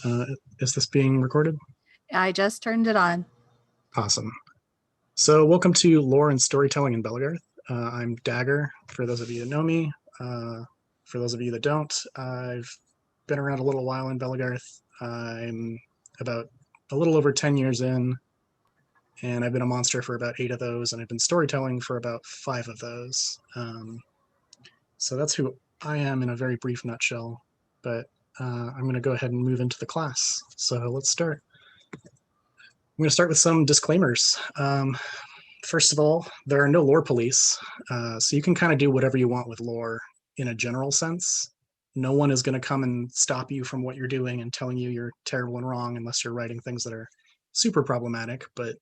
Uh, is this being recorded? I just turned it on. Awesome. So welcome to Lore and Storytelling in Belegarth. I'm Dagger, for those of you that know me. For those of you that don't, I've been around a little while in Belegarth. I'm about a little over 10 years in, and I've been a monster for about 8 of those, and I've been storytelling for about 5 of those. So that's who I am in a very brief nutshell, but I'm going to go ahead and move into the class. So let's start. I'm going to start with some disclaimers. First of all, there are no lore police, so you can kind of do whatever you want with lore in a general sense. No one is going to come and stop you from what you're doing and telling you you're terrible and wrong unless you're writing things that are super problematic. But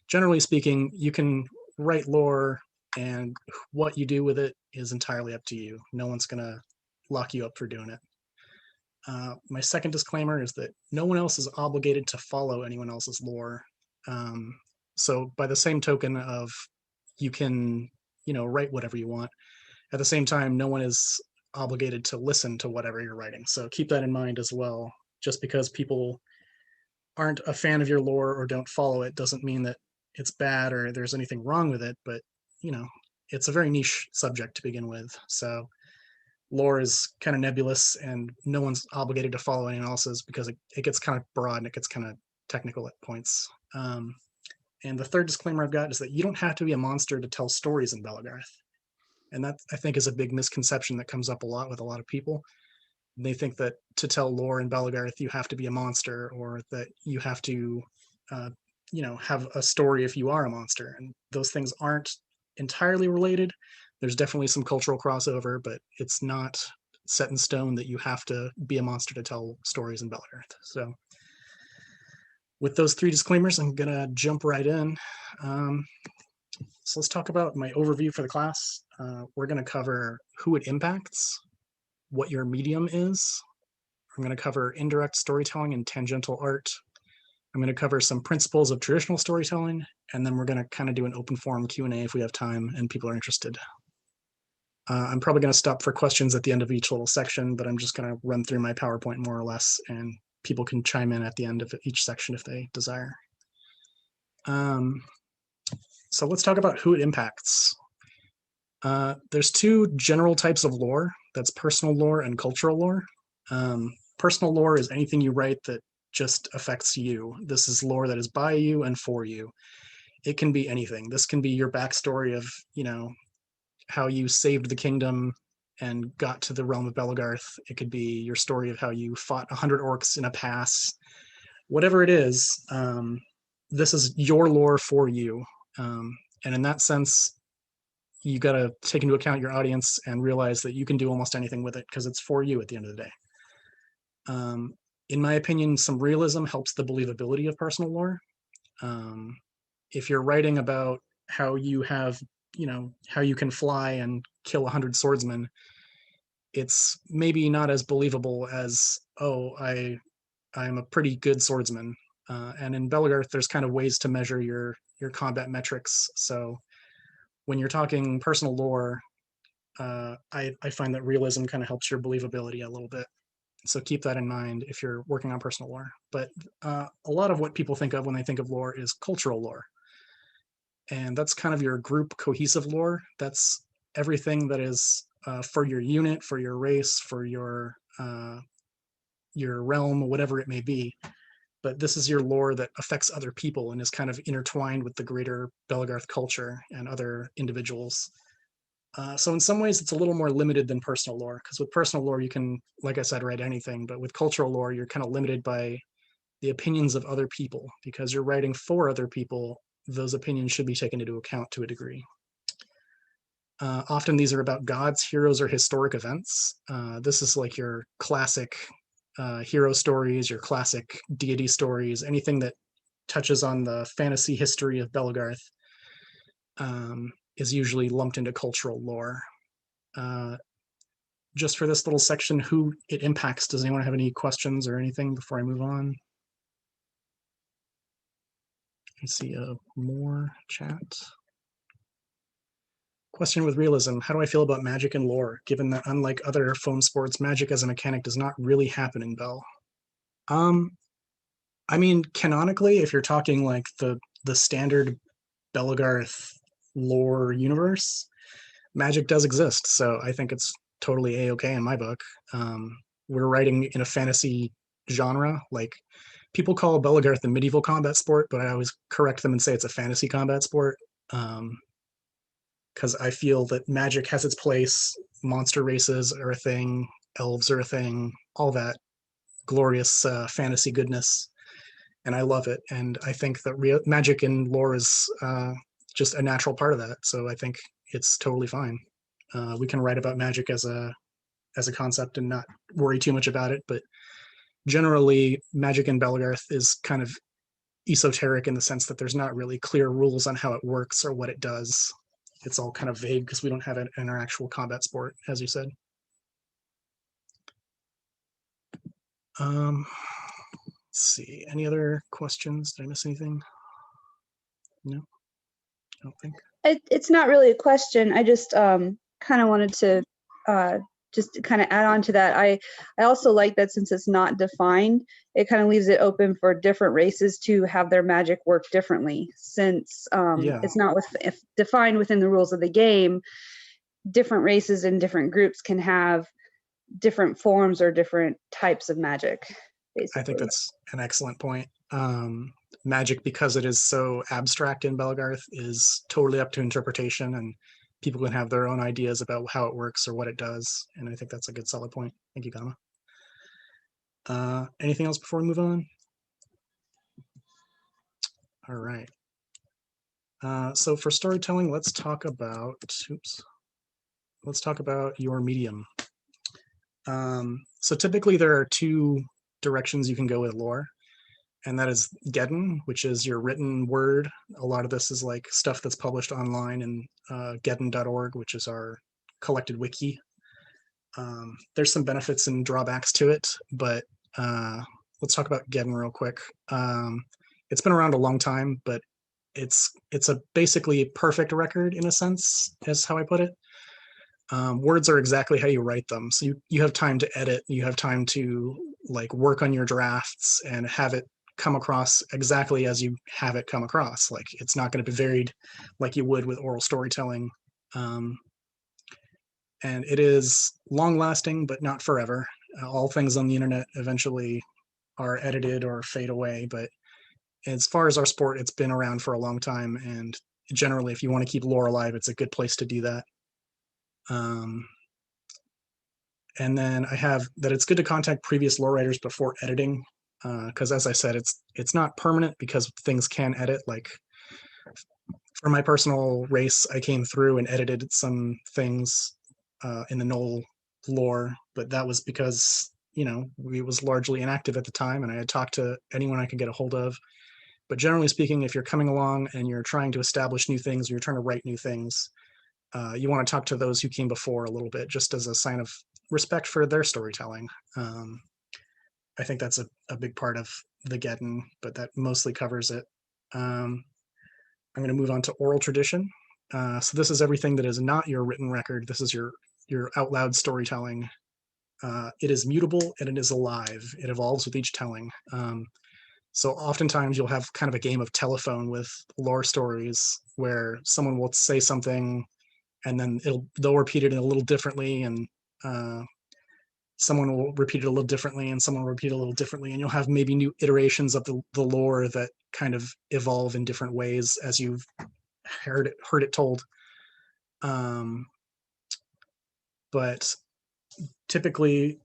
generally speaking, you can write lore, and what you do with it is entirely up to you. No one's going to lock you up for doing it. My second disclaimer is that no one else is obligated to follow anyone else's lore. Um, so by the same token of you can, write whatever you want. At the same time, no one is obligated to listen to whatever you're writing. So keep that in mind as well. Just because people aren't a fan of your lore or don't follow it doesn't mean that it's bad or there's anything wrong with it. But, you know, it's a very niche subject to begin with. So lore is kind of nebulous and no one's obligated to follow anyone else's because it gets kind of broad and it gets kind of technical at points. And the third disclaimer I've got is that you don't have to be a monster to tell stories in Belegarth. And that, I think, is a big misconception that comes up a lot with a lot of people. They think that to tell lore in Belegarth, you have to be a monster or that you have to, uh, have a story if you are a monster. And those things aren't entirely related. There's definitely some cultural crossover, but it's not set in stone that you have to be a monster to tell stories in Belegarth. So with those 3 disclaimers, I'm going to jump right in. So let's talk about my overview for the class. We're going to cover who it impacts, what your medium is. I'm going to cover indirect storytelling and tangential art. I'm going to cover some principles of traditional storytelling, and then we're going to kind of do an open forum Q&A if we have time and people are interested. I'm probably going to stop for questions at the end of each little section, but I'm just going to run through my PowerPoint more or less, and people can chime in at the end of each section if they desire. So let's talk about who it impacts. There's 2 general types of lore. That's personal lore and cultural lore. Personal lore is anything you write that just affects you. This is lore that is by you and for you. It can be anything. This can be your backstory of, how you saved the kingdom and got to the realm of Belegarth. It could be your story of how you fought 100 orcs in a pass. Whatever it is, this is your lore for you. And in that sense, you got to take into account your audience and realize that you can do almost anything with it because it's for you at the end of the day. In my opinion, some realism helps the believability of personal lore. If you're writing about how you have, how you can fly and kill 100 swordsmen, it's maybe not as believable as, I'm a pretty good swordsman. And in Belegarth, there's kind of ways to measure your combat metrics. So when you're talking personal lore, I find that realism kind of helps your believability a little bit. So keep that in mind if you're working on personal lore. But a lot of what people think of when they think of lore is cultural lore. And that's kind of your group cohesive lore. That's everything that is for your unit, for your race, for your realm, whatever it may be. But this is your lore that affects other people and is kind of intertwined with the greater Belegarth culture and other individuals. So in some ways, it's a little more limited than personal lore, because with personal lore, you can, like I said, write anything. But with cultural lore, you're kind of limited by the opinions of other people. Because you're writing for other people, those opinions should be taken into account to a degree. Often these are about gods, heroes, or historic events. This is like your classic hero stories, your classic deity stories, anything that touches on the fantasy history of Belegarth is usually lumped into cultural lore. Just for this little section, who it impacts, does anyone have any questions or anything before I move on? I see more chat. Question with realism. How do I feel about magic and lore, given that unlike other foam sports, magic as a mechanic does not really happen in Bell? Um, I mean, canonically, if you're talking like the standard Belegarth lore universe, magic does exist. So I think it's totally a-okay in my book. Um, we're writing in a fantasy genre. Like people call Belegarth a medieval combat sport, but I always correct them and say it's a fantasy combat sport. Because I feel that magic has its place. Monster races are a thing. Elves are a thing. All that glorious fantasy goodness, and I love it. And I think that magic and lore is just a natural part of that. So I think it's totally fine. We can write about magic as a concept and not worry too much about it. But generally, magic in Belegarth is kind of esoteric in the sense that there's not really clear rules on how it works or what it does. It's all kind of vague because we don't have it in our actual combat sport, as you said. Let's see. Any other questions? Did I miss anything? No, I don't think. It's not really a question. I just kind of wanted to just kind of add on to that. I also like that since it's not defined, it kind of leaves it open for different races to have their magic work differently. Since it's not defined within the rules of the game, different races and different groups can have different forms or different types of magic. Basically. I think that's an excellent point. Magic, because it is so abstract in Belegarth, is totally up to interpretation, and people can have their own ideas about how it works or what it does. And I think that's a good solid point. Thank you, Gama. Anything else before we move on? All right. So for storytelling, let's talk about your medium. So typically there are two directions you can go with lore, and that is Geddon, which is your written word. A lot of this is like stuff that's published online in geddon.org, which is our collected wiki. There's some benefits and drawbacks to it, but let's talk about Geddon real quick. It's been around a long time, but it's a basically perfect record in a sense, is how I put it. Words are exactly how you write them, so you have time to edit, you have time to like work on your drafts and have it come across exactly as you have it come across. Like it's not going to be varied like you would with oral storytelling. And it is long lasting, but not forever. All things on the internet eventually are edited or fade away, but as far as our sport, it's been around for a long time, and generally if you want to keep lore alive, it's a good place to do that. And then I have that it's good to contact previous lore writers before editing, because as I said, it's not permanent because things can edit. Like for my personal race, I came through and edited some things in the Knoll lore, but that was because it was largely inactive at the time, and I had talked to anyone I could get a hold of. But generally speaking, if you're coming along and you're trying to establish new things, or you're trying to write new things, you want to talk to those who came before a little bit, just as a sign of respect for their storytelling. I think that's a big part of the Geddon, but that mostly covers it. I'm going to move on to oral tradition. So this is everything that is not your written record. This is your out loud storytelling. It is mutable and it is alive. It evolves with each telling. So oftentimes you'll have kind of a game of telephone with lore stories where someone will say something and then they'll repeat it a little differently, and someone will repeat it a little differently, and someone will repeat it a little differently, and you'll have maybe new iterations of the lore that kind of evolve in different ways as you've heard it told. But typically,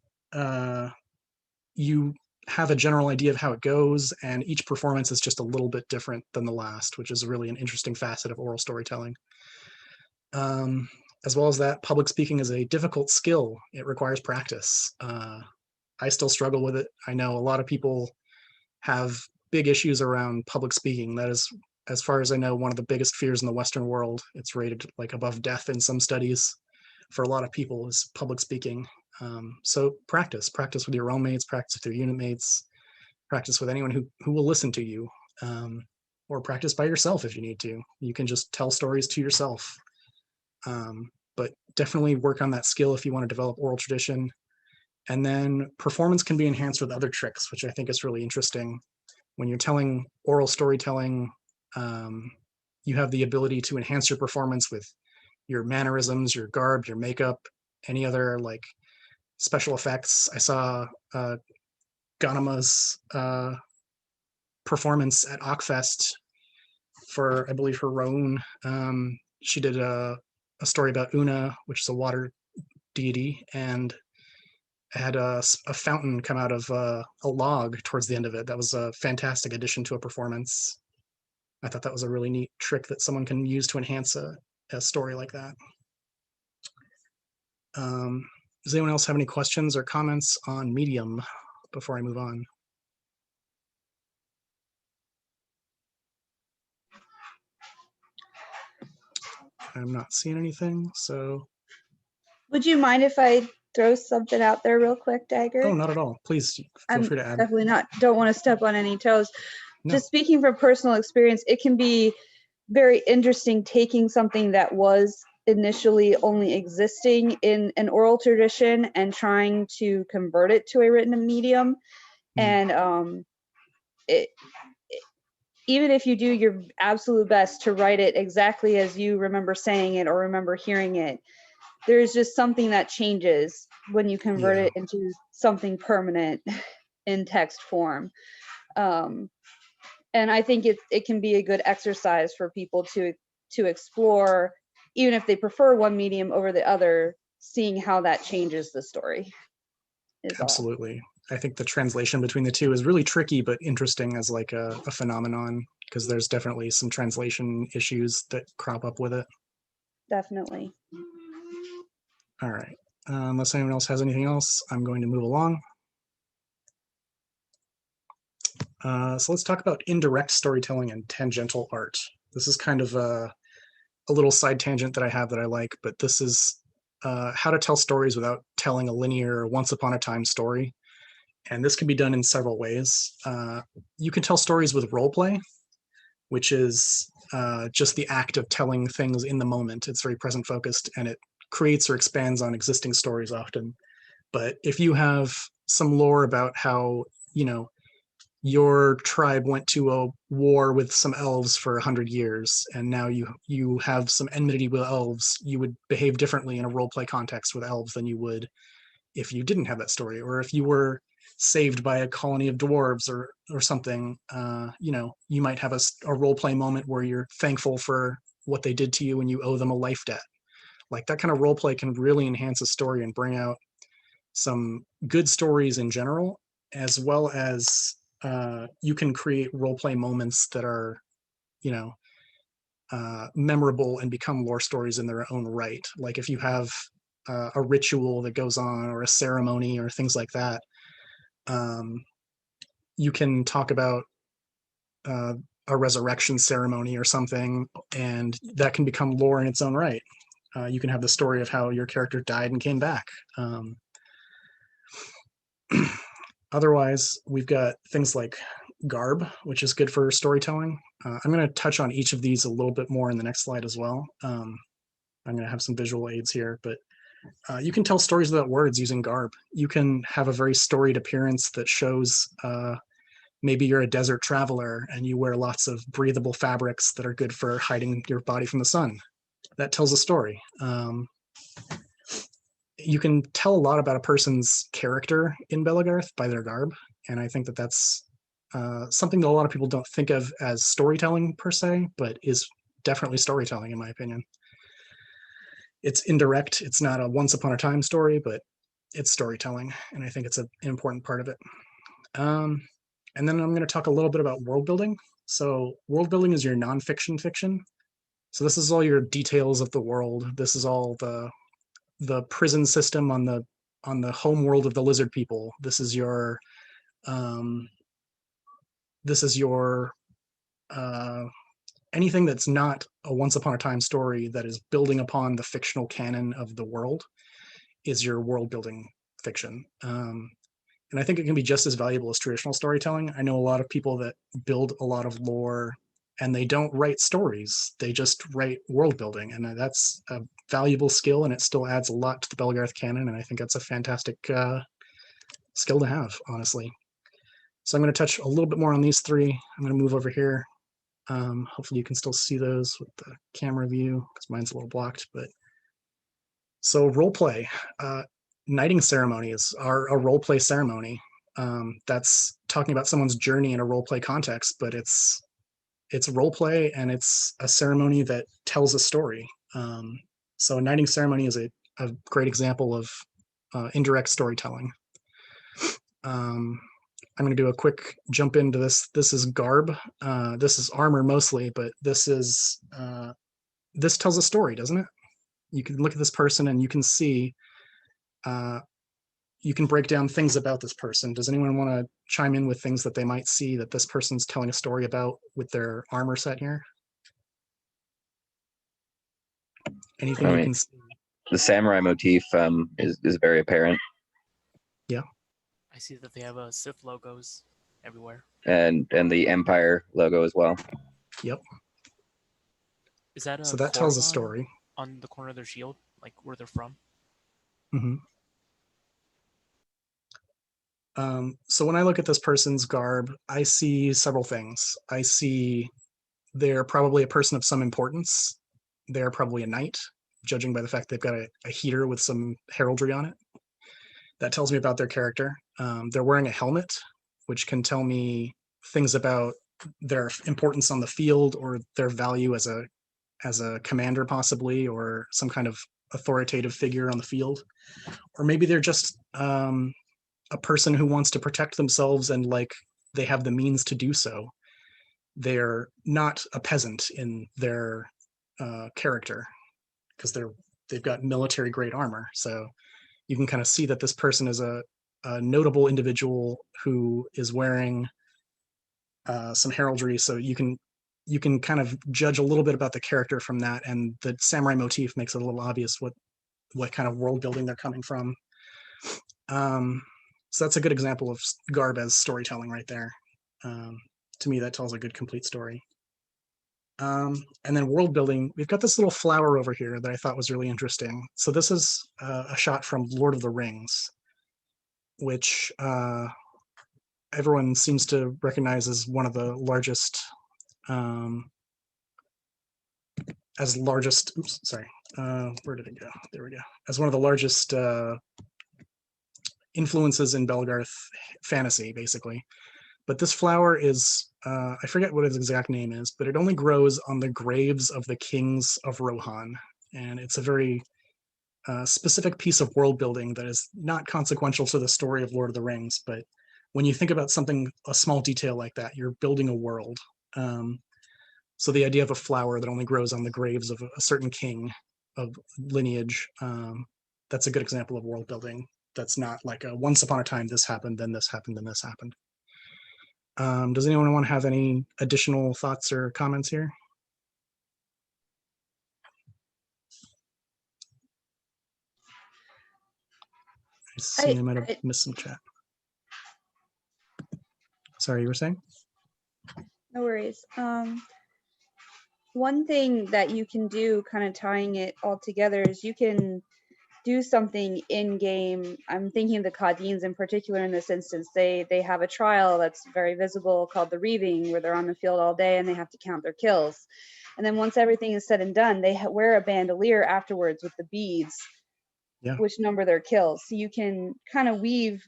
you have a general idea of how it goes, and each performance is just a little bit different than the last, which is really an interesting facet of oral storytelling. As well as that, public speaking is a difficult skill. It requires practice. I still struggle with it. I know a lot of people have big issues around public speaking. That is, as far as I know, one of the biggest fears in the Western world. It's rated like above death in some studies for a lot of people, is public speaking. So practice with your own mates, practice with your unit mates, practice with anyone who will listen to you, or practice by yourself if you need to. You can just tell stories to yourself. But definitely work on that skill if you want to develop oral tradition. And then performance can be enhanced with other tricks, which I think is really interesting. When you're telling oral storytelling, you have the ability to enhance your performance with your mannerisms, your garb, your makeup, any other like special effects. I saw Ganama's performance at Ockfest for, I believe, her Roun. She did a story about Una, which is a water deity, and had a fountain come out of a log towards the end of it. That was a fantastic addition to a performance. I thought that was a really neat trick that someone can use to enhance a story like that. Does anyone else have any questions or comments on Medium before I move on? I'm not seeing anything, so. Would you mind if I throw something out there real quick, Dagger? Oh, not at all. Please feel free to add. Definitely not. Don't want to step on any toes. No. Just speaking from personal experience, it can be very interesting taking something that was initially only existing in an oral tradition and trying to convert it to a written medium. And even if you do your absolute best to write it exactly as you remember saying it or remember hearing it, there's just something that changes when you convert it into something permanent in text form. And I think it can be a good exercise for people to explore, even if they prefer one medium over the other, seeing how that changes the story. Absolutely. I think the translation between the two is really tricky, but interesting as like a phenomenon, because there's definitely some translation issues that crop up with it. Definitely. All right. Unless anyone else has anything else, I'm going to move along. So let's talk about indirect storytelling and tangential art. This is kind of a little side tangent that I have that I like, but this is how to tell stories without telling a linear once upon a time story. And this can be done in several ways. You can tell stories with role play, which is just the act of telling things in the moment. It's very present focused, and it creates or expands on existing stories often. But if you have some lore about how, you know, your tribe went to a war with some elves for 100 years, and now you have some enmity with elves, you would behave differently in a role play context with elves than you would if you didn't have that story, or if you were saved by a colony of dwarves or something. You know, you might have a role play moment where you're thankful for what they did to you and you owe them a life debt. Like that kind of role play can really enhance a story and bring out some good stories in general, as well as you can create role play moments that are, you know, memorable and become lore stories in their own right. Like if you have a ritual that goes on or a ceremony or things like that, you can talk about a resurrection ceremony or something, and that can become lore in its own right. You can have the story of how your character died and came back. Otherwise, we've got things like garb, which is good for storytelling. I'm going to touch on each of these a little bit more in the next slide as well. I'm going to have some visual aids here, but you can tell stories without words using garb. You can have a very storied appearance that shows maybe you're a desert traveler and you wear lots of breathable fabrics that are good for hiding your body from the sun. That tells a story. You can tell a lot about a person's character in Belegarth by their garb, and I think that that's something that a lot of people don't think of as storytelling per se, but is definitely storytelling in my opinion. It's indirect. It's not a once upon a time story, but it's storytelling, and I think it's an important part of it. And then I'm going to talk a little bit about world building. So world building is your nonfiction fiction. So this is all your details of the world. This is all the prison system on the home world of the lizard people. This is your anything that's not a once upon a time story that is building upon the fictional canon of the world is your world building fiction. And I think it can be just as valuable as traditional storytelling. I know a lot of people that build a lot of lore and they don't write stories. They just write world building. And that's a valuable skill, and it still adds a lot to the Belegarth canon. And I think that's a fantastic skill to have, honestly. So I'm going to touch a little bit more on these three. I'm going to move over here. Hopefully you can still see those with the camera view because mine's a little blocked. But so role play, knighting ceremonies are a role play ceremony. That's talking about someone's journey in a role play context, but it's role play and it's a ceremony that tells a story. So a knighting ceremony is a great example of indirect storytelling. I'm going to do a quick jump into this. This is garb. This is armor mostly, but this tells a story, doesn't it? You can look at this person and you can see, you can break down things about this person. Does anyone want to chime in with things that they might see that this person's telling a story about with their armor set here? Anything you can see? The samurai motif is very apparent. Yeah. I see that they have Sith logos everywhere. And the Empire logo as well. Yep. Is that so that tells a story on the corner of their shield, like where they're from? Mm-hmm. So when I look at this person's garb, I see several things. I see they're probably a person of some importance. They're probably a knight, judging by the fact they've got a heater with some heraldry on it. That tells me about their character. They're wearing a helmet, which can tell me things about their importance on the field or their value as a commander, possibly, or some kind of authoritative figure on the field. Or maybe they're just a person who wants to protect themselves and like they have the means to do so. They're not a peasant in their character because they've got military grade armor. So you can kind of see that this person is a notable individual who is wearing some heraldry. So you can kind of judge a little bit about the character from that, and the samurai motif makes it a little obvious what kind of world building they're coming from. So that's a good example of garb as storytelling right there. To me, that tells a good complete story. And then world building, we've got this little flower over here that I thought was really interesting. So this is a shot from Lord of the Rings, which everyone seems to recognize as one of the largest, oops, sorry, where did it go? There we go. As one of the largest influences in Belegarth fantasy, basically. But this flower is, I forget what its exact name is, but it only grows on the graves of the kings of Rohan. And it's a very specific piece of world building that is not consequential to the story of Lord of the Rings. But when you think about something, a small detail like that, you're building a world. So the idea of a flower that only grows on the graves of a certain king of lineage, that's a good example of world building. That's not like a once upon a time this happened, then this happened, then this happened. Does anyone want to have any additional thoughts or comments here? I see I might have missed some chat. Sorry, you were saying? No worries. One thing that you can do, kind of tying it all together, is you can do something in game. I'm thinking of the Khadins in particular in this instance. They have a trial that's very visible called the Reaving, where they're on the field all day and they have to count their kills. And then once everything is said and done, they wear a bandolier afterwards with the beads, which number their kills. So you can kind of weave,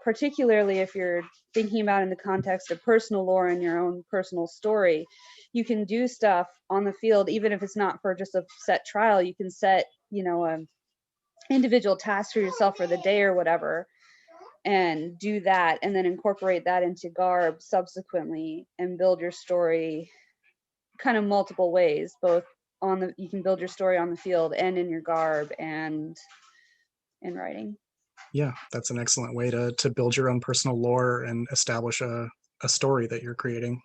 particularly if you're thinking about in the context of personal lore and your own personal story, you can do stuff on the field, even if it's not for just a set trial. You can set, individual tasks for yourself for the day or whatever, and do that, and then incorporate that into garb subsequently and build your story kind of multiple ways. Both you can build your story on the field and in your garb and in writing. Yeah, that's an excellent way to build your own personal lore and establish a story that you're creating.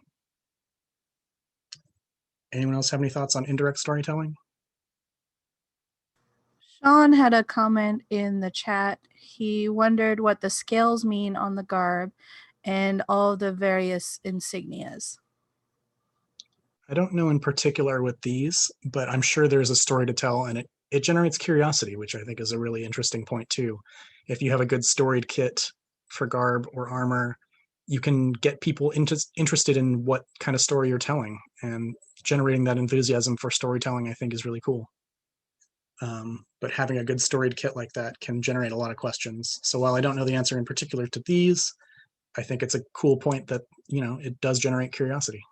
Anyone else have any thoughts on indirect storytelling? Sean had a comment in the chat. He wondered what the scales mean on the garb and all the various insignias. I don't know in particular with these, but I'm sure there's a story to tell, and it generates curiosity, which I think is a really interesting point too. If you have a good storied kit for garb or armor, you can get people interested in what kind of story you're telling, and generating that enthusiasm for storytelling, I think, is really cool. But having a good storied kit like that can generate a lot of questions. So while I don't know the answer in particular to these, I think it's a cool point that, you know, it does generate curiosity.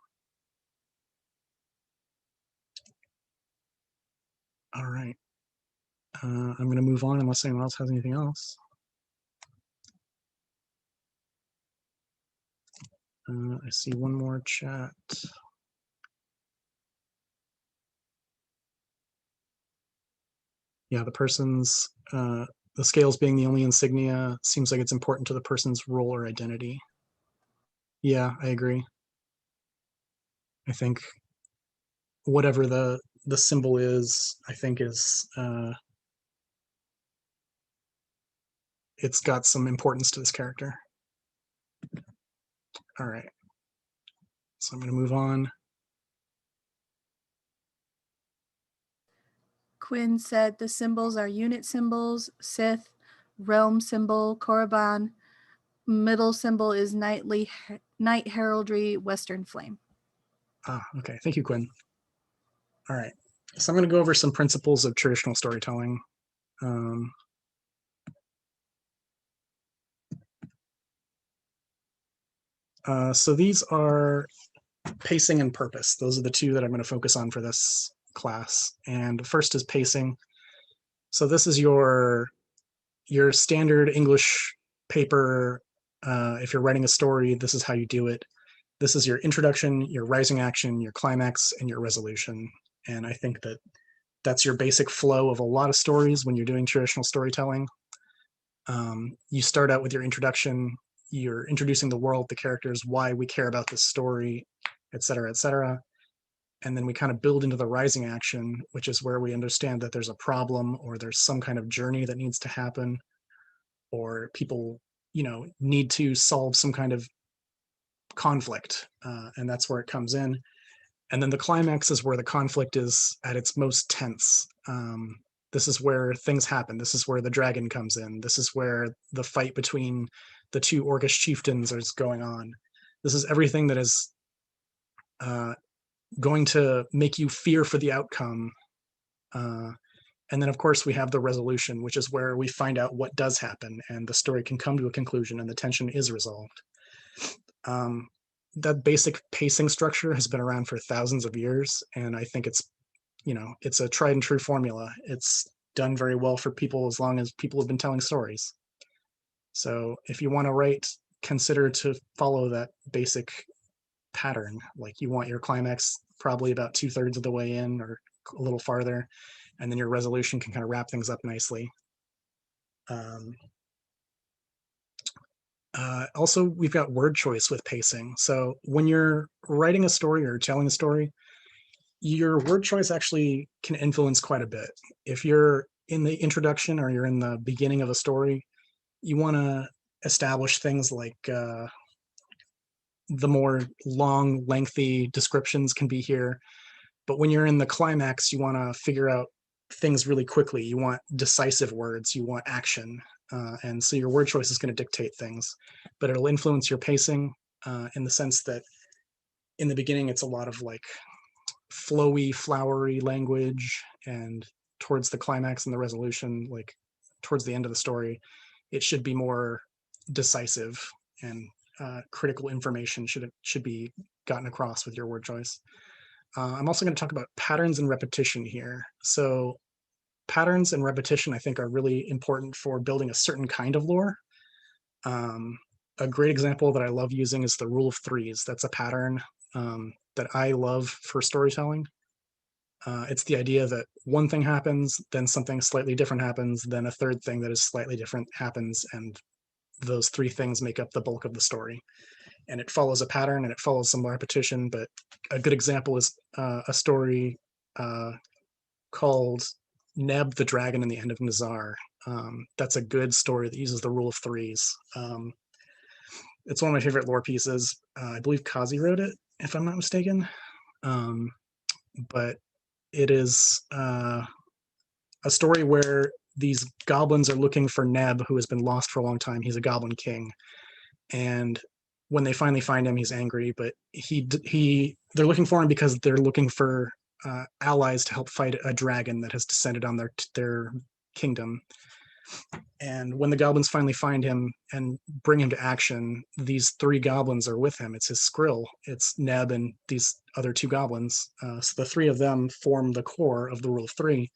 All right. I'm going to move on unless anyone else has anything else. I see one more chat. Yeah, the person's, the scales being the only insignia seems like it's important to the person's role or identity. Yeah, I agree. I think whatever the symbol is, I think is, it's got some importance to this character. All right. So I'm going to move on. Quinn said the symbols are unit symbols, Sith, realm symbol, Korriban. Middle symbol is night heraldry, Western flame. Ah, okay. Thank you, Quinn. All right. So I'm going to go over some principles of traditional storytelling. So these are pacing and purpose. Those are the two that I'm going to focus on for this class. And first is pacing. So this is your standard English paper. If you're writing a story, this is how you do it. This is your introduction, your rising action, your climax, and your resolution. And I think that that's your basic flow of a lot of stories when you're doing traditional storytelling. You start out with your introduction, you're introducing the world, the characters, why we care about this story, et cetera, et cetera. And then we kind of build into the rising action, which is where we understand that there's a problem or there's some kind of journey that needs to happen, or people, you know, need to solve some kind of conflict. And that's where it comes in. And then the climax is where the conflict is at its most tense. This is where things happen. This is where the dragon comes in. This is where the fight between the two Orcish chieftains is going on. This is everything that is going to make you fear for the outcome. And then, of course, we have the resolution, which is where we find out what does happen and the story can come to a conclusion and the tension is resolved. That basic pacing structure has been around for thousands of years, and I think it's, you know, it's a tried and true formula. It's done very well for people as long as people have been telling stories. So if you want to write, consider to follow that basic pattern. Like, you want your climax probably about 2/3 of the way in or a little farther, and then your resolution can kind of wrap things up nicely. Also, we've got word choice with pacing. So when you're writing a story or telling a story, your word choice actually can influence quite a bit. If you're in the introduction or you're in the beginning of a story, you want to establish things like the more long, lengthy descriptions can be here. But when you're in the climax, you want to figure out things really quickly. You want decisive words, you want action. And so your word choice is going to dictate things, but it'll influence your pacing in the sense that in the beginning, it's a lot of like flowy, flowery language, and towards the climax and the resolution, like towards the end of the story, it should be more decisive, and critical information should be gotten across with your word choice. I'm also going to talk about patterns and repetition here. So patterns and repetition, I think, are really important for building a certain kind of lore. A great example that I love using is the rule of threes. That's a pattern that I love for storytelling. It's the idea that one thing happens, then something slightly different happens, then a third thing that is slightly different happens, and those three things make up the bulk of the story. And it follows a pattern and it follows some repetition, but a good example is a story called Neb the Dragon and the End of Nazar. That's a good story that uses the rule of threes. It's one of my favorite lore pieces. I believe Kazi wrote it, if I'm not mistaken. But it is a story where these goblins are looking for Neb, who has been lost for a long time. He's a goblin king, and when they finally find him, he's angry. But they're looking for him because they're looking for allies to help fight a dragon that has descended on their kingdom. And when the goblins finally find him and bring him to action, these 3 goblins are with him. It's his Skrill, it's Neb, and these other 2 goblins. So the 3 of them form the core of the rule of 3.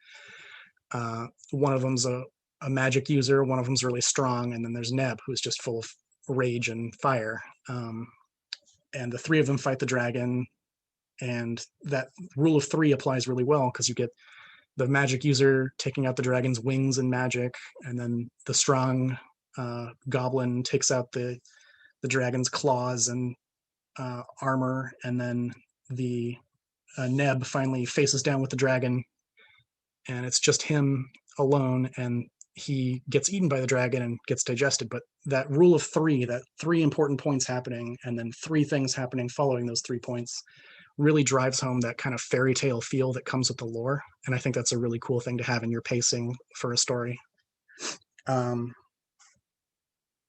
One of them's a magic user, one of them's really strong, and then there's Neb, who's just full of rage and fire. And the 3 of them fight the dragon, and that rule of 3 applies really well because you get the magic user taking out the dragon's wings and magic, and then the strong goblin takes out the dragon's claws and armor, and then the Neb finally faces down with the dragon, and it's just him alone, and he gets eaten by the dragon and gets digested. But that rule of 3, that 3 important points happening, and then 3 things happening following those 3 points, really drives home that kind of fairy tale feel that comes with the lore. And I think that's a really cool thing to have in your pacing for a story. I'm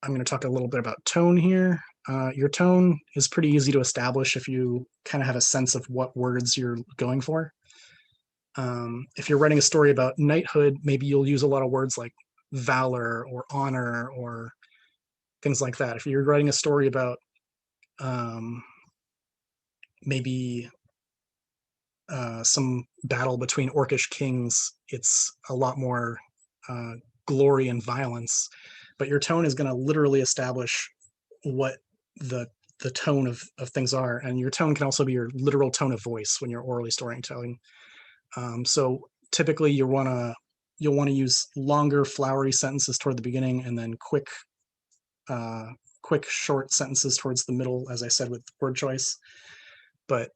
going to talk a little bit about tone here. Your tone is pretty easy to establish if you kind of have a sense of what words you're going for. If you're writing a story about knighthood, maybe you'll use a lot of words like valor or honor or things like that. If you're writing a story about maybe some battle between orcish kings, it's a lot more glory and violence, but your tone is going to literally establish what the tone of things are. And your tone can also be your literal tone of voice when you're orally storytelling. So typically you'll want to use longer flowery sentences toward the beginning, and then quick short sentences towards the middle, as I said, with word choice. But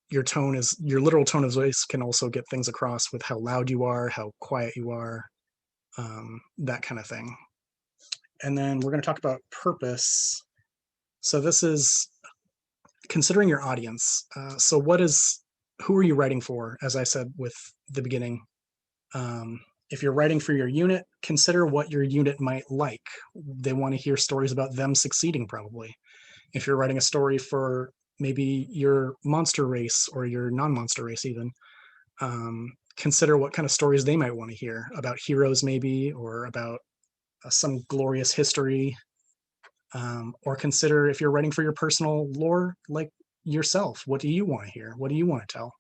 your literal tone of voice can also get things across with how loud you are, how quiet you are, that kind of thing. And then we're going to talk about purpose. So this is considering your audience. So who are you writing for? As I said with the beginning, if you're writing for your unit, consider what your unit might like. They want to hear stories about them succeeding, probably. If you're writing a story for maybe your monster race or your non-monster race even, consider what kind of stories they might want to hear about heroes maybe, or about some glorious history. Or consider if you're writing for your personal lore, like yourself, what do you want to hear? What do you want to tell?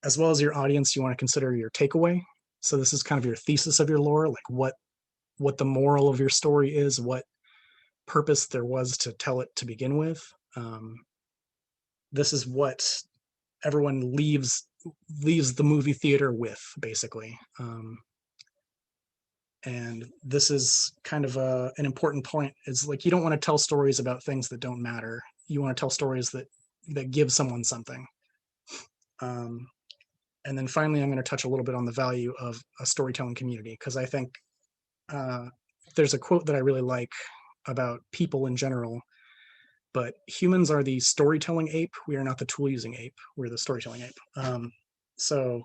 As well as your audience, you want to consider your takeaway. So this is kind of your thesis of your lore, like what the moral of your story is, what purpose there was to tell it to begin with. This is what everyone leaves the movie theater with, basically. And this is kind of an important point. Is like, you don't want to tell stories about things that don't matter. You want to tell stories that give someone something. And then finally, I'm going to touch a little bit on the value of a storytelling community, because I think there's a quote that I really like about people in general. But humans are the storytelling ape. We are not the tool using ape. We're the storytelling ape. So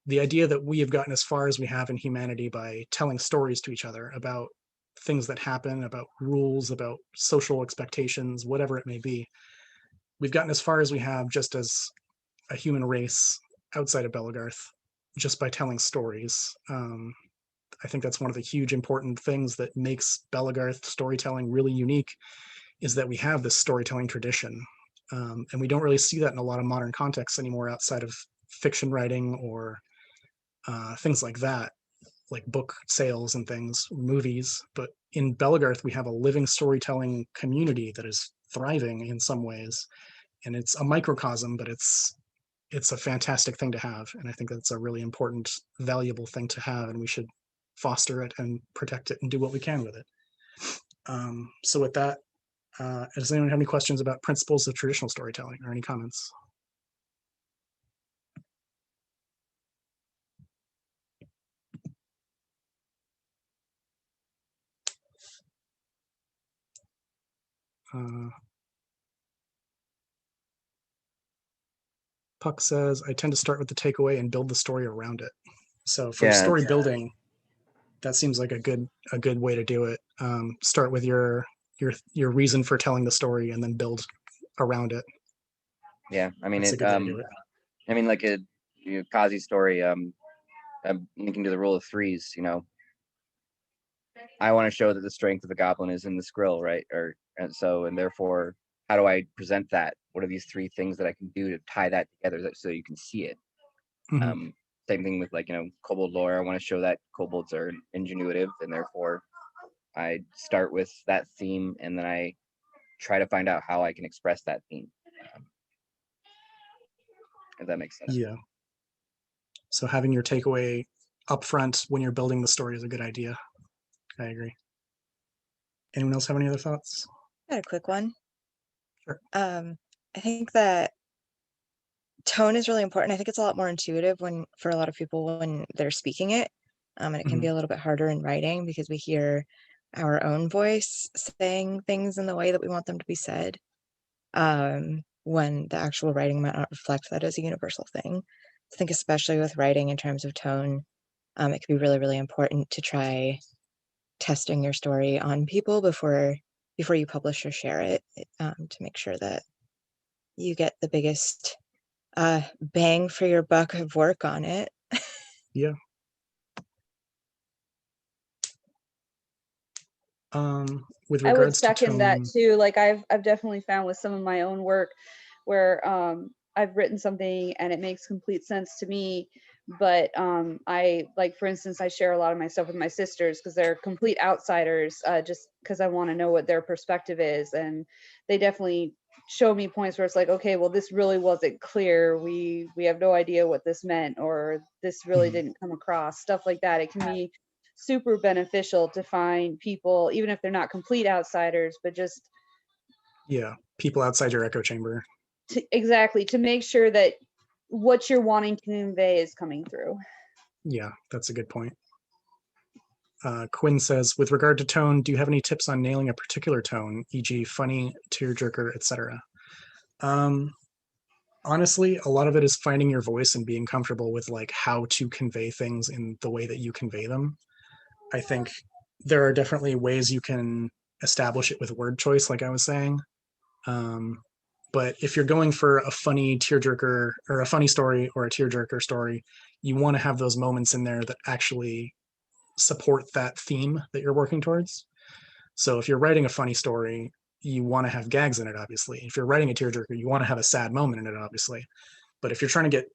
the idea that we have gotten as far as we have in humanity by telling stories to each other about things that happen, about rules, about social expectations, whatever it may be, we've gotten as far as we have just as a human race outside of Belegarth, just by telling stories. I think that's one of the huge important things that makes Belegarth storytelling really unique, is that we have this storytelling tradition. And we don't really see that in a lot of modern contexts anymore outside of fiction writing or things like that, like book sales and things, movies. But in Belegarth, we have a living storytelling community that is thriving in some ways. And it's a microcosm, but it's a fantastic thing to have. And I think that's a really important, valuable thing to have. And we should foster it and protect it and do what we can with it. So with that, does anyone have any questions about principles of traditional storytelling or any comments? Puck says, I tend to start with the takeaway and build the story around it. So for Yeah. story building, that seems like a good way to do it. Start with your reason for telling the story, and then build around it. Yeah, I mean That's a it. good way to do it. I mean, like a Kazi's story. I'm linking to the rule of threes. I want to show that the strength of a goblin is in the skrill, right? And therefore, how do I present that? What are these three things that I can do to tie that together so you can see it? Mhm. Same thing with kobold lore. I want to show that kobolds are ingenuitive, and therefore I start with that theme, and then I try to find out how I can express that theme. If that makes sense. Yeah. So having your takeaway up front when you're building the story is a good idea. I agree. Anyone else have any other thoughts? I had a quick one. Sure. I think that tone is really important. I think it's a lot more intuitive for a lot of people when they're speaking it. And it can be a little bit harder in writing because we hear our own voice saying things in the way that we want them to be said. When the actual writing might not reflect that as a universal thing. I think especially with writing in terms of tone, it can be really, really important to try testing your story on people before you publish or share it, to make sure that you get the biggest bang for your buck of work on it. Yeah. With I would regards to second that tone, too. Like I've definitely found with some of my own work where I've written something and it makes complete sense to me, but I, like, for instance, I share a lot of my stuff with my sisters because they're complete outsiders, just because I want to know what their perspective is, and they definitely show me points where it's like, okay, well, this really wasn't clear. We have no idea what this meant, or this really didn't come across. Stuff like that. It can be super beneficial to find people, even if they're not complete outsiders, but just yeah, people outside your echo chamber. exactly to make sure that what you're wanting to convey is coming through. Yeah, that's a good point. Quinn says, with regard to tone, do you have any tips on nailing a particular tone, e.g. funny, tearjerker, etc.? Honestly, a lot of it is finding your voice and being comfortable with like how to convey things in the way that you convey them. I think there are definitely ways you can establish it with word choice, like I was saying. But if you're going for a funny tearjerker or a funny story or a tearjerker story, you want to have those moments in there that actually support that theme that you're working towards. So if you're writing a funny story, you want to have gags in it, obviously. If you're writing a tearjerker, you want to have a sad moment in it, obviously. But if you're trying to get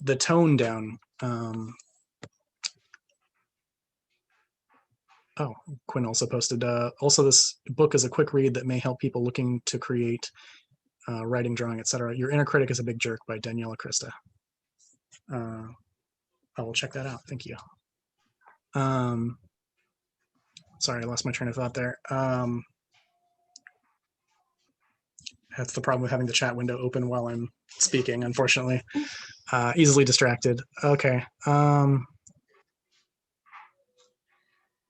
the tone down, oh, Quinn also posted, also this book is a quick read that may help people looking to create writing, drawing, etc. Your Inner Critic is a Big Jerk by Daniela Christa. I will check that out. Thank you. Sorry, I lost my train of thought there. That's the problem with having the chat window open while I'm speaking, unfortunately. Easily distracted. Okay.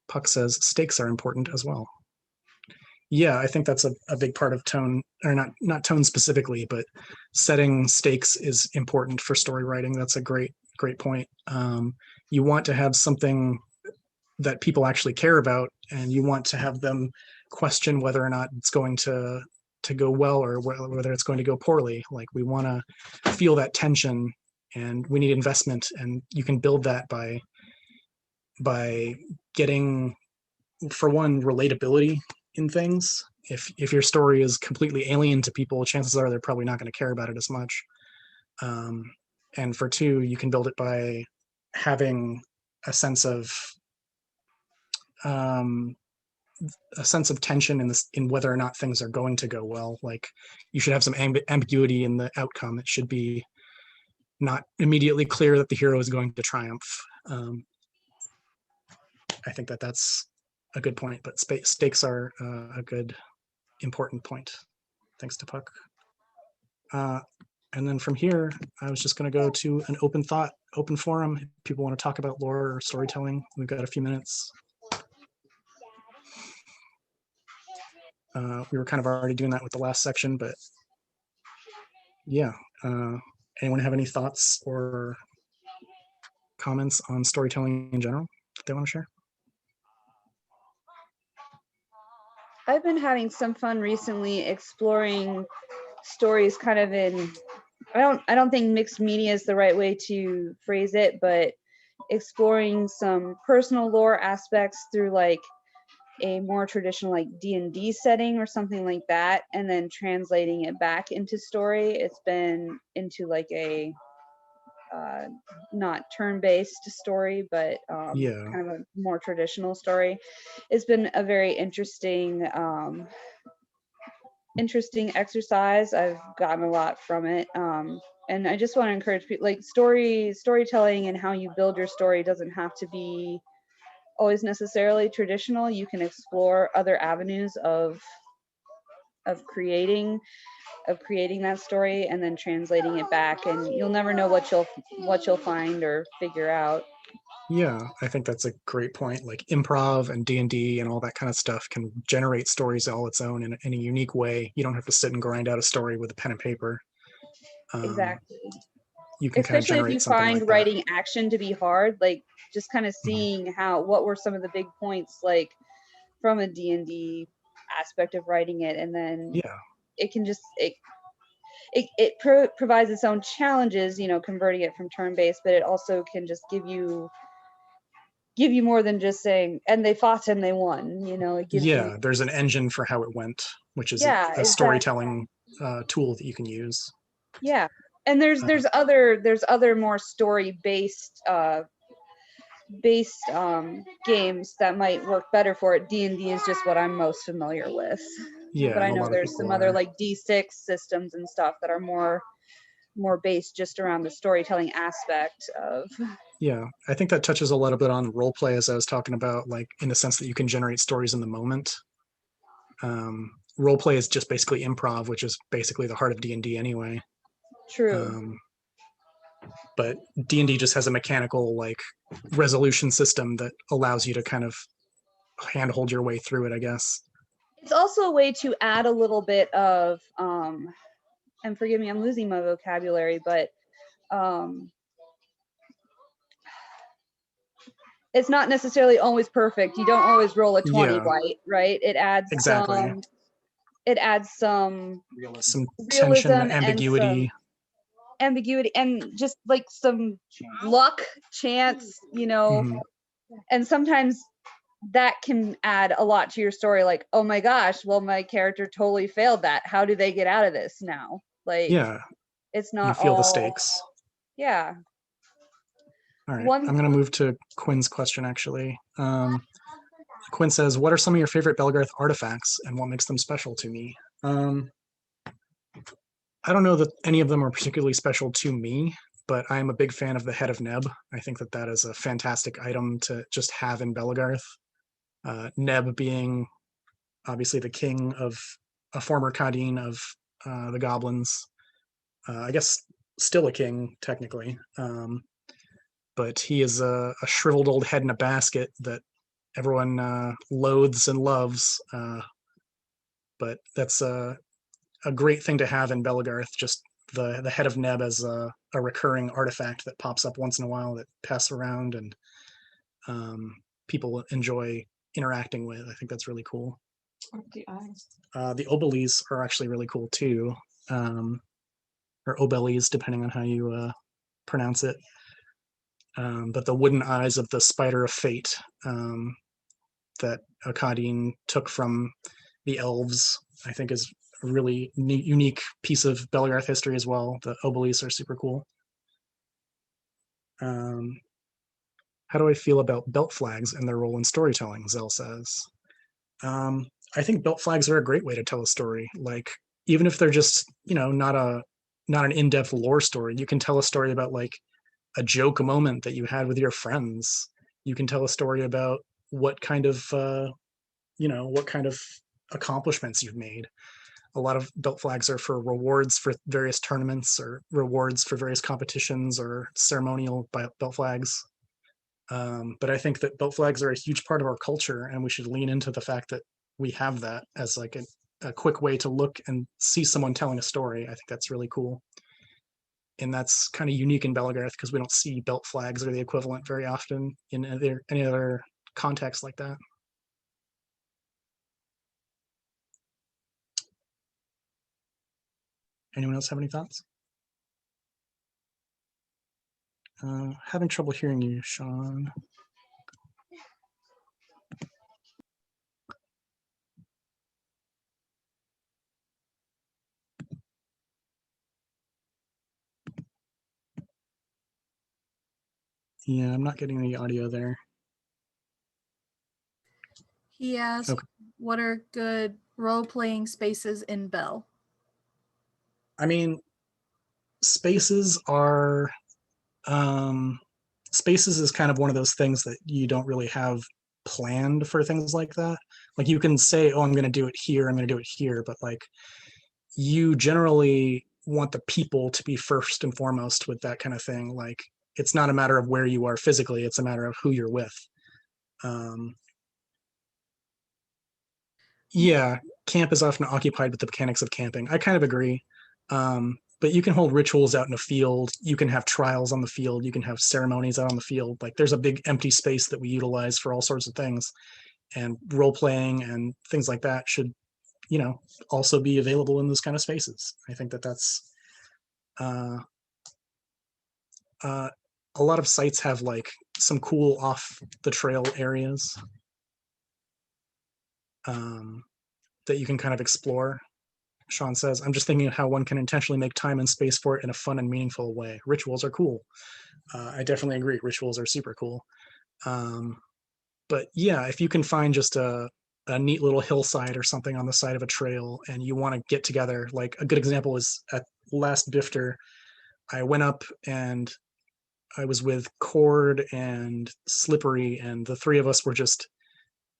Puck says stakes are important as well. Yeah, I think that's a big part of tone, or not tone specifically, but setting stakes is important for story writing. That's a great point. You want to have something that people actually care about, and you want to have them question whether or not it's going to go well or whether it's going to go poorly. Like, we want to feel that tension, and we need investment, and you can build that by getting, for one, relatability in things. If your story is completely alien to people, chances are they're probably not going to care about it as much. And for two, you can build it by having a sense of tension in whether or not things are going to go well. Like, you should have some ambiguity in the outcome. It should be not immediately clear that the hero is going to triumph. I think that's a good point, but stakes are a good, important point. Thanks to Puck. And then from here, I was just going to go to an open forum. If people want to talk about lore or storytelling, we've got a few minutes. We were kind of already doing that with the last section, but yeah. Anyone have any thoughts or comments on storytelling in general that they want to share? I've been having some fun recently exploring stories kind of in, I don't think mixed media is the right way to phrase it, but exploring some personal lore aspects through like a more traditional like D&D setting or something like that, and then translating it back into story. It's been into like a not turn-based story, but Yeah. kind of a more traditional story. It's been a very interesting interesting exercise. I've gotten a lot from it. And I just want to encourage people, like storytelling and how you build your story doesn't have to be always necessarily traditional. You can explore other avenues of creating that story and then translating it back, and you'll never know what you'll find or figure out. Yeah, I think that's a great point. Like improv and D&D and all that kind of stuff can generate stories all its own in a unique way. You don't have to sit and grind out a story with a pen and paper. Exactly. You can kind of Especially if you generate something find like that. writing action to be hard, like just kind of seeing what were some of the big points, like from a D&D aspect of writing it, and then Yeah, it can just provides its own challenges, you know, converting it from turn-based, but it also can just give you more than just saying, and they fought and they won, you know. It gives you, there's an engine for how it went, which is yeah, a exactly. storytelling tool that you can use. Yeah, and there's other more story based games that might work better for it. D&D is just what I'm most familiar with. Yeah, But I and a know lot of there's people some other are. like D6 systems and stuff that are more based just around the storytelling aspect of. Yeah, I think that touches a little bit on role play, as I was talking about, like in the sense that you can generate stories in the moment. Role play is just basically improv, which is basically the heart of D&D anyway. True. But D&D just has a mechanical like resolution system that allows you to kind of handhold your way through it, I guess. It's also a way to add a little bit of and forgive me, I'm losing my vocabulary, but it's not necessarily always perfect. You don't always roll a 20 Yeah, right? It adds exactly. some Some tension, realism and some ambiguity. ambiguity and just like some luck, chance, you know. Mhm. And sometimes that can add a lot to your story, like, oh my gosh, well, my character totally failed that. How do they get out of this now? Like, Yeah, it's you not feel the all, stakes. yeah. All right, One I'm going to move to Quinn's question, actually. Quinn says, what are some of your favorite Belegarth artifacts and what makes them special to me? I don't know that any of them are particularly special to me, but I'm a big fan of the Head of Neb. I think that that is a fantastic item to just have in Belegarth. Neb being obviously the king of a former Kadeen of the goblins. I guess still a king, technically. But he is a shriveled old head in a basket that everyone loathes and loves. But that's a great thing to have in Belegarth, just the Head of Neb as a recurring artifact that pops up once in a while that passes around and people enjoy interacting with. I think that's really cool. The eyes. The obelis are actually really cool too, or obelis, depending on how you pronounce it. But the wooden eyes of the Spider of Fate that Akkadian took from the elves, I think is a really neat, unique piece of Belegarth history as well. The obelis are super cool. How do I feel about belt flags and their role in storytelling? Zell says. I think belt flags are a great way to tell a story. Like even if they're just not an in-depth lore story, you can tell a story about like a joke moment that you had with your friends. You can tell a story about what kind of accomplishments you've made. A lot of belt flags are for rewards for various tournaments or rewards for various competitions or ceremonial belt flags. But I think that belt flags are a huge part of our culture, and we should lean into the fact that we have that as like a quick way to look and see someone telling a story. I think that's really cool. and that's kind of unique in Belegarth because we don't see belt flags or the equivalent very often in any other context like that. Anyone else have any thoughts? Having trouble hearing you, Sean. Yeah, I'm not getting any audio there. He asked, Okay. what are good role-playing spaces in Bell? I mean, spaces are spaces is kind of one of those things that you don't really have planned for things like that. Like you can say, oh, I'm going to do it here, I'm going to do it here, but like you generally want the people to be first and foremost with that kind of thing. Like it's not a matter of where you are physically, it's a matter of who you're with. Yeah, camp is often occupied with the mechanics of camping. I kind of agree. But you can hold rituals out in a field. You can have trials on the field. You can have ceremonies out on the field. Like there's a big empty space that we utilize for all sorts of things. And role playing and things like that should, also be available in those kind of spaces. I think that that's a lot of sites have like some cool off the trail areas that you can kind of explore. Sean says, I'm just thinking of how one can intentionally make time and space for it in a fun and meaningful way. Rituals are cool. I definitely agree. Rituals are super cool. But yeah, if you can find just a neat little hillside or something on the side of a trail and you want to get together, like a good example is at last BFTR, I went up and I was with Cord and Slippery, and the three of us were just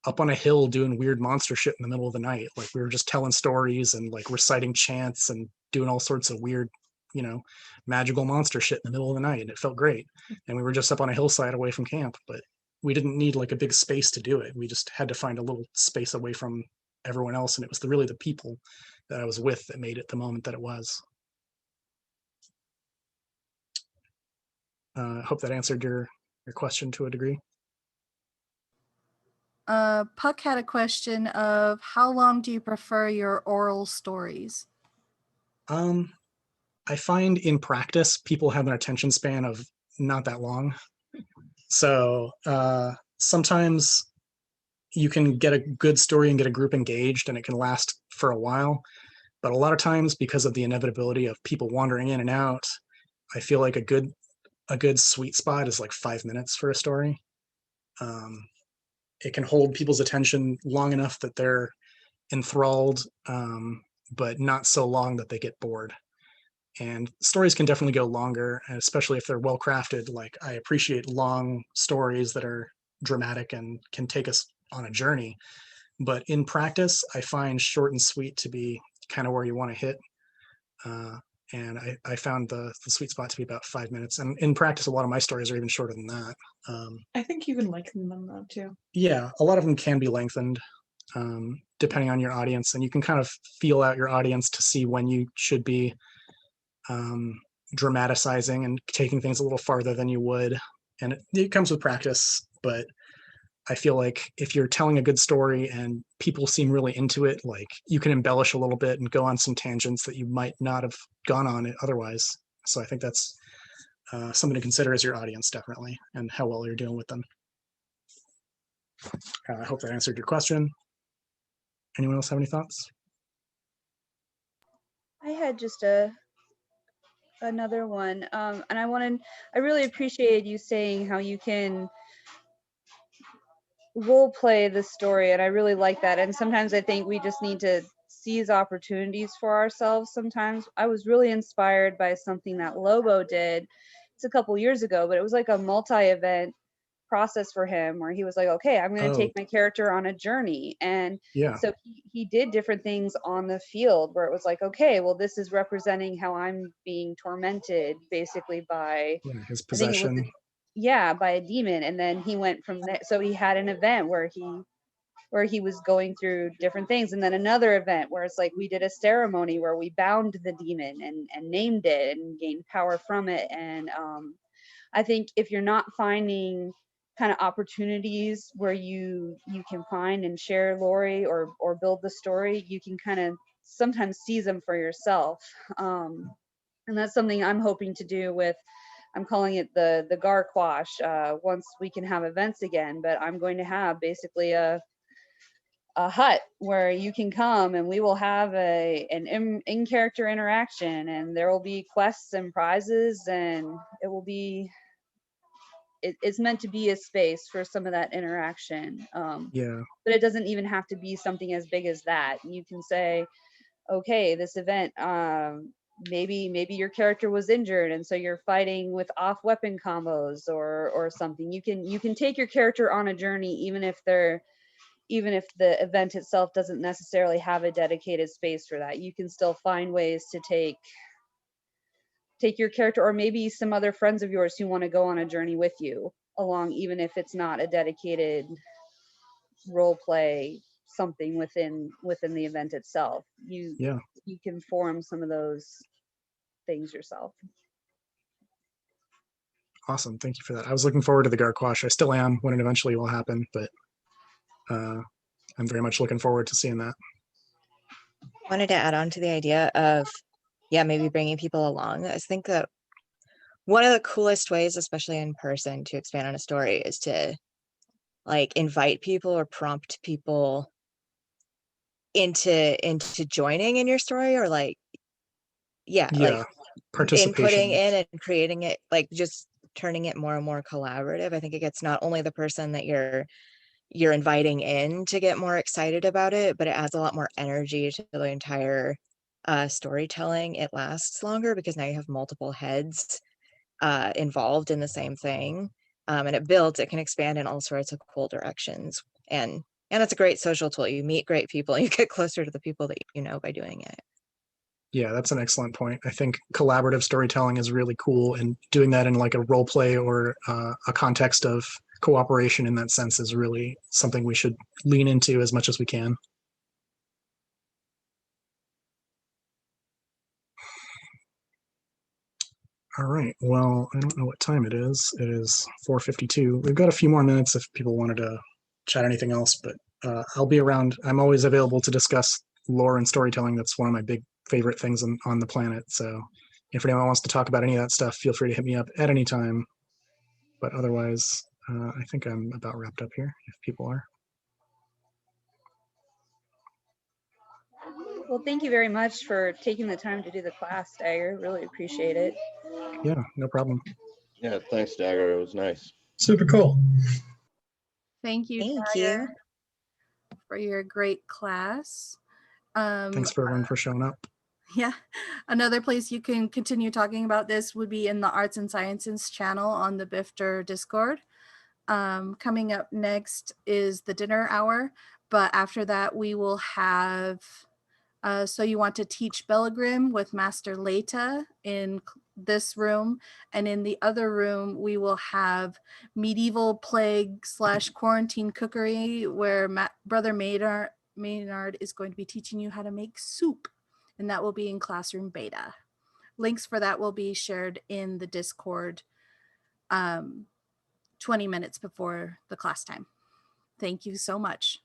up on a hill doing weird monster shit in the middle of the night. Like we were just telling stories and like reciting chants and doing all sorts of weird, magical monster shit in the middle of the night. And it felt great. And we were just up on a hillside away from camp, but we didn't need like a big space to do it. We just had to find a little space away from everyone else. And it was really the people that I was with that made it the moment that it was. I hope that answered your question to a degree. Puck had a question of how long do you prefer your oral stories? I find in practice, people have an attention span of not that long. So sometimes you can get a good story and get a group engaged and it can last for a while. But a lot of times, because of the inevitability of people wandering in and out, I feel like a good sweet spot is like 5 minutes for a story. It can hold people's attention long enough that they're enthralled, but not so long that they get bored. And stories can definitely go longer, and especially if they're well crafted. Like I appreciate long stories that are dramatic and can take us on a journey. But in practice, I find short and sweet to be kind of where you want to hit. And I found the sweet spot to be about 5 minutes. And in practice, a lot of my stories are even shorter than that. I think you can lengthen them though too. Yeah, a lot of them can be lengthened depending on your audience. And you can kind of feel out your audience to see when you should be dramatizing and taking things a little farther than you would. And it comes with practice, but I feel like if you're telling a good story and people seem really into it, like you can embellish a little bit and go on some tangents that you might not have gone on it otherwise. So I think that's something to consider as your audience, definitely, and how well you're doing with them. I hope that answered your question. Anyone else have any thoughts? I had just another one, and I really appreciated you saying how you can role play the story, and I really like that. And sometimes I think we just need to seize opportunities for ourselves. Sometimes I was really inspired by something that Lobo did. It's a couple years ago, but it was like a multi-event process for him where he was like, okay, I'm going to take my character on a journey. And yeah, so he did different things on the field where it was like, okay, well, this is representing how I'm being tormented basically by his I think it was possession. by a demon. And then he went from there. So he had an event where he where he was going through different things. And then another event where it's like we did a ceremony where we bound the demon and named it and gained power from it. And I think if you're not finding kind of opportunities where you can find and share Lori or build the story, you can kind of sometimes seize them for yourself. And that's something I'm hoping to do with, I'm calling it the Garquash, once we can have events again. But I'm going to have basically a hut where you can come and we will have an in-character interaction, and there will be quests and prizes, and it will be, it's meant to be a space for some of that interaction. Yeah. But it doesn't even have to be something as big as that. You can say, okay, this event, maybe your character was injured and so you're fighting with off weapon combos or something. You can take your character on a journey, even if the event itself doesn't necessarily have a dedicated space for that. You can still find ways to take your character, or maybe some other friends of yours who want to go on a journey with you along, even if it's not a dedicated role play something within the event itself. You can form some of those things yourself. Awesome. Thank you for that. I was looking forward to the Garquash. I still am when it eventually will happen, but I'm very much looking forward to seeing that. Wanted to add on to the idea of, maybe bringing people along. I think that one of the coolest ways, especially in person, to expand on a story is to like invite people or prompt people into joining in your story, or like like inputting in and creating it, like just turning it more and more collaborative. I think it gets not only the person that you're inviting in to get more excited about it, but it adds a lot more energy to the entire storytelling. It lasts longer because now you have multiple heads involved in the same thing, and it can expand in all sorts of cool directions. And it's a great social tool. You meet great people, you get closer to the people that you know by doing it. Yeah, that's an excellent point. I think collaborative storytelling is really cool, and doing that in like a role play or a context of cooperation in that sense is really something we should lean into as much as we can. All right. Well, I don't know what time it is. It is 4:52. We've got a few more minutes if people wanted to chat anything else, but I'll be around. I'm always available to discuss lore and storytelling. That's one of my big favorite things on the planet. So if anyone wants to talk about any of that stuff, feel free to hit me up at any time. But otherwise, I think I'm about wrapped up here, if people are. Well, thank you very much for taking the time to do the class, Dagger. Really appreciate it. Yeah, no problem. Yeah, thanks, Dagger. It was nice. Super cool. Thank you, Dagger, for your great class. Thanks for everyone for showing up. Yeah, another place you can continue talking about this would be in the Arts and Sciences channel on the BFTR Discord. Coming up next is the dinner hour, but after that we will have So You Want to Teach Belegarth with Master Leta in this room, and in the other room we will have Medieval Plague / Quarantine Cookery, where Brother Maynard is going to be teaching you how to make soup, and that will be in classroom beta. Links for that will be shared in the Discord 20 minutes before the class time. Thank you so much.